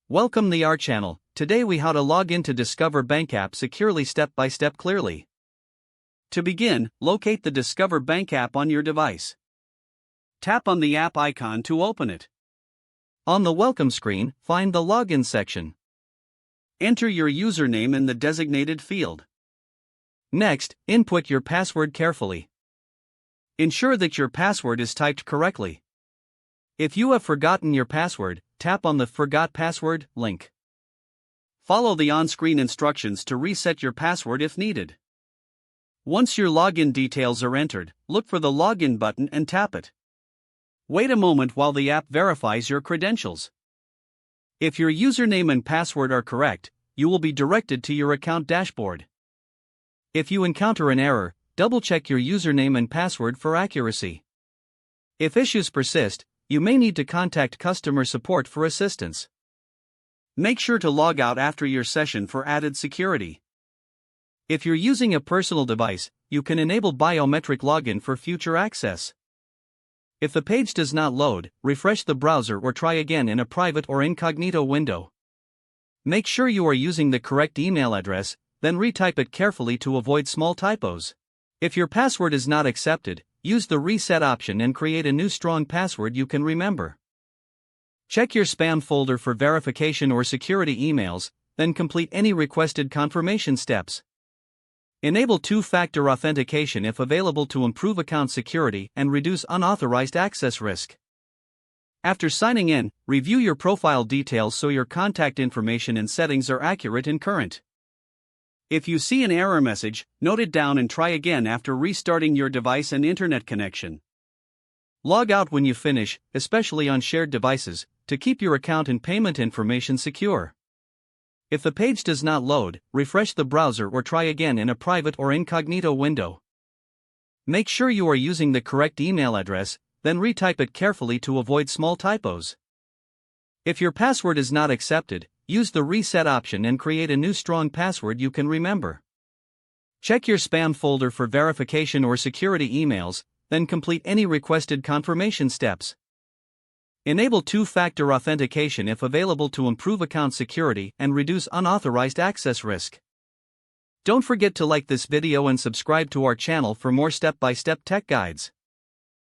Welcome to our channel. Today we how to log into Discover Bank app securely step by step clearly. To begin, locate the Discover Bank app on your device. Tap on the app icon to open it. On the welcome screen, find the login section. Enter your username in the designated field. Next, input your password carefully. Ensure that your password is typed correctly. If you have forgotten your password, tap on the Forgot Password link. Follow the on-screen instructions to reset your password if needed. Once your login details are entered, look for the Login button and tap it. Wait a moment while the app verifies your credentials. If your username and password are correct, you will be directed to your account dashboard. If you encounter an error, double-check your username and password for accuracy. If issues persist, you may need to contact customer support for assistance. Make sure to log out after your session for added security. If you're using a personal device, you can enable biometric login for future access. If the page does not load, refresh the browser or try again in a private or incognito window. Make sure you are using the correct email address, then retype it carefully to avoid small typos. If your password is not accepted, use the reset option and create a new strong password you can remember. Check your spam folder for verification or security emails, then complete any requested confirmation steps. Enable two-factor authentication if available to improve account security and reduce unauthorized access risk. After signing in, review your profile details so your contact information and settings are accurate and current. If you see an error message, note it down and try again after restarting your device and internet connection. Log out when you finish, especially on shared devices, to keep your account and payment information secure. If the page does not load, refresh the browser or try again in a private or incognito window. Make sure you are using the correct email address, then retype it carefully to avoid small typos. If your password is not accepted, use the reset option and create a new strong password you can remember. Check your spam folder for verification or security emails, then complete any requested confirmation steps. Enable two-factor authentication if available to improve account security and reduce unauthorized access risk. Don't forget to like this video and subscribe to our channel for more step-by-step tech guides.